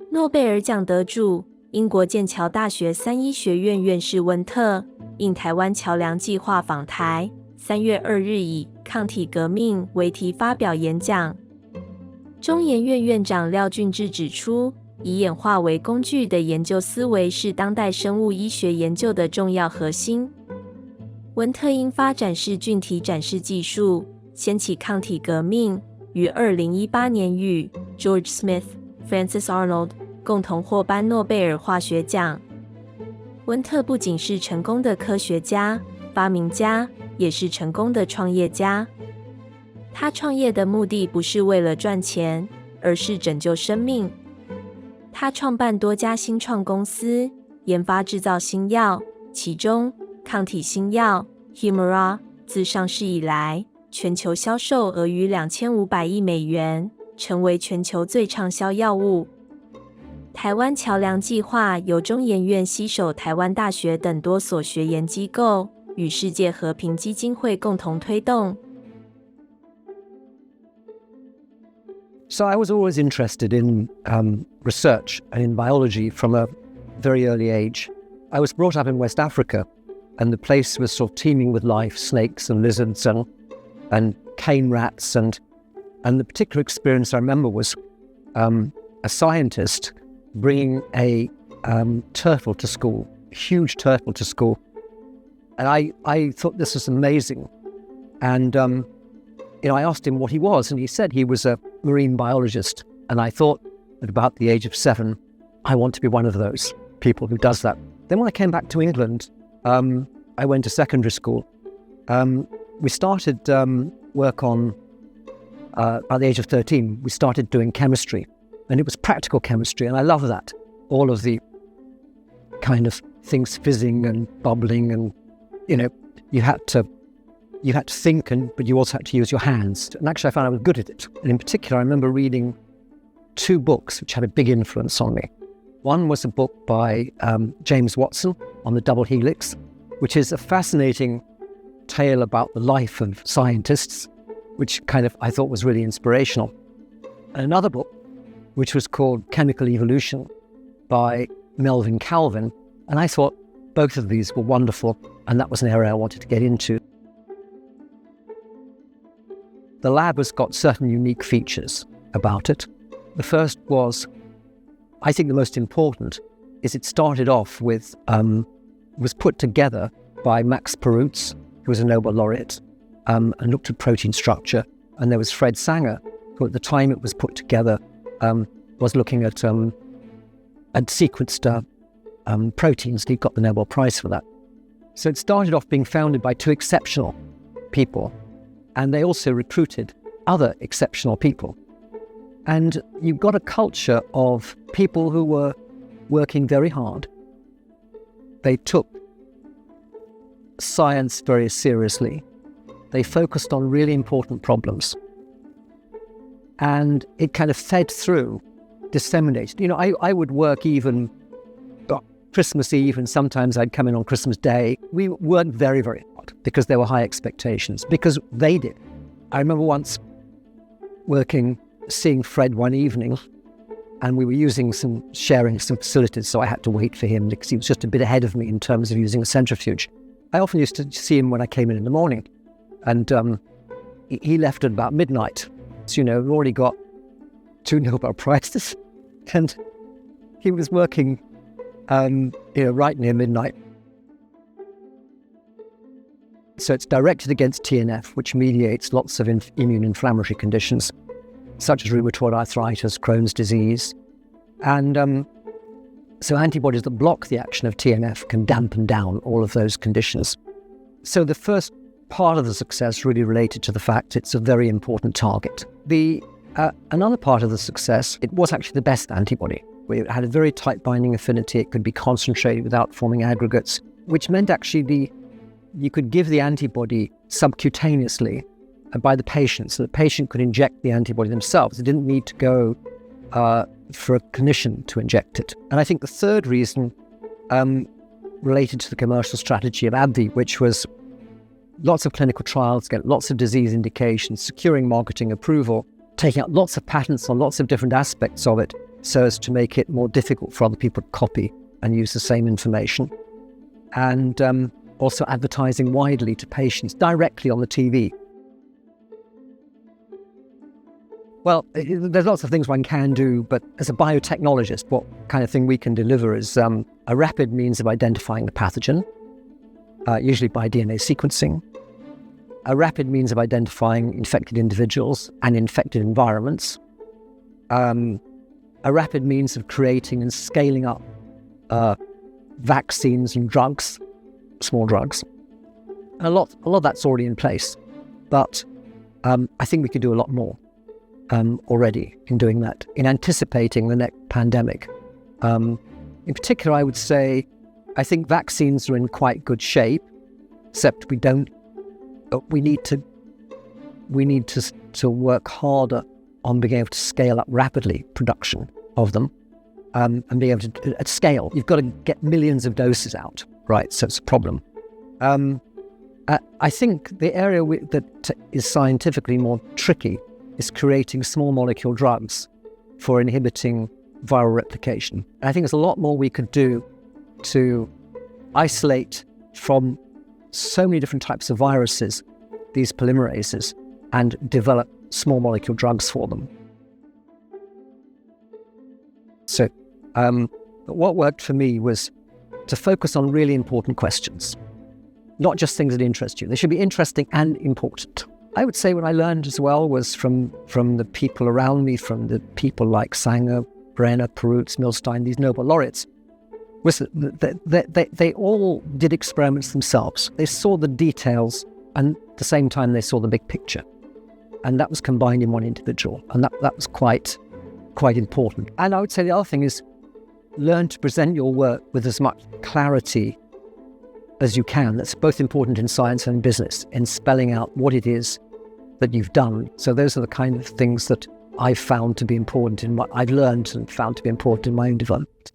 诺贝尔奖得主、英国剑桥大学三医学院院士温特应台湾桥梁计划访台，3月2日以“抗体革命”为题发表演讲。中研院院长廖俊智指出，以演化为工具的研究思维是当代生物医学研究的重要核心。温特因发展视菌体展示技术，掀起抗体革命，于2018年与 George Smith、Francis Arnold 共同获颁诺贝尔化学奖。温特不仅是成功的科学家、发明家，也是成功的创业家。他创业的目的不是为了赚钱，而是拯救生命。他创办多家新创公司，研发制造新药，其中抗体新药 Humira 自上市以来，全球销售额逾2500亿美元，成为全球最畅销药物。台湾桥梁计划由中研院携手台湾大学等多所学研机构与世界和平基金会共同推动。So I was always interested in research and in biology from a very early age. I was brought up in West Africa, and the place was sort of teeming with life, snakes and lizards and cane rats. And the particular experience I remember was a scientist bringing a turtle to school, a huge turtle to school. And I thought this was amazing. And I asked him what he was, and he said he was a marine biologist. And I thought at about the age of 7, I want to be one of those people who does that. Then when I came back to England, I went to secondary school. We started work on, at the age of 13, we started doing chemistry. And it was practical chemistry, and I love that. All of the kind of things fizzing and bubbling, and, you had to think, but you also had to use your hands. And actually I found I was good at it. And in particular, I remember reading 2 books which had a big influence on me. One was a book by James Watson on the double helix, which is a fascinating tale about the life of scientists, which I thought was really inspirational. And another book, which was called Chemical Evolution by Melvin Calvin. And I thought both of these were wonderful, and that was an area I wanted to get into. The lab has got certain unique features about it. The first was, I think the most important, is it started off with, was put together by Max Perutz, who was a Nobel laureate, and looked at protein structure. And there was Fred Sanger, who at the time it was put together, was looking at sequenced proteins. He got the Nobel Prize for that. So it started off being founded by 2 exceptional people, and they also recruited other exceptional people. And you've got a culture of people who were working very hard. They took science very seriously. They focused on really important problems. And it kind of fed through, disseminated. I would work even Christmas Eve, and sometimes I'd come in on Christmas Day. We worked very, very hard because there were high expectations, because they did. I remember once seeing Fred one evening, and we were sharing some facilities, so I had to wait for him because he was just a bit ahead of me in terms of using a centrifuge. I often used to see him when I came in the morning, and he left at about midnight. So, we've already got 2 Nobel Prizes, and he was working, right near midnight. So it's directed against TNF, which mediates lots of immune inflammatory conditions, such as rheumatoid arthritis, Crohn's disease. And so antibodies that block the action of TNF can dampen down all of those conditions. So the first part of the success really related to the fact it's a very important target. Another part of the success, it was actually the best antibody. It had a very tight binding affinity. It could be concentrated without forming aggregates, which meant actually you could give the antibody subcutaneously by the patient, so the patient could inject the antibody themselves. They didn't need to go for a clinician to inject it. And I think the third reason related to the commercial strategy of AbbVie, which was lots of clinical trials, get lots of disease indications, securing marketing approval, taking out lots of patents on lots of different aspects of it, so as to make it more difficult for other people to copy and use the same information. And also advertising widely to patients directly on the TV. Well, there's lots of things one can do, but as a biotechnologist, what kind of thing we can deliver is a rapid means of identifying the pathogen, usually by DNA sequencing, a rapid means of identifying infected individuals and infected environments, a rapid means of creating and scaling up vaccines and drugs, small drugs. A lot of that's already in place, but I think we could do a lot more already in doing that, in anticipating the next pandemic. In particular, I would say, I think vaccines are in quite good shape, except we need to work harder on being able to scale up rapidly production of them, and being able to, at scale, you've got to get millions of doses out, right? So it's a problem. I think the area that is scientifically more tricky is creating small molecule drugs for inhibiting viral replication. And I think there's a lot more we could do to isolate from so many different types of viruses these polymerases and develop small molecule drugs for them. So what worked for me was to focus on really important questions, not just things that interest you. They should be interesting and important. I would say what I learned as well was from the people around me, from the people like Sanger, Brenner, Perutz, Milstein, these Nobel laureates, was that they all did experiments themselves. They saw the details, and at the same time they saw the big picture. And that was combined in one individual. And that was quite important. And I would say the other thing is learn to present your work with as much clarity as you can. That's both important in science and in business, in spelling out what it is that you've done. So those are the kind of things that I've found to be important I've learned and found to be important in my own development.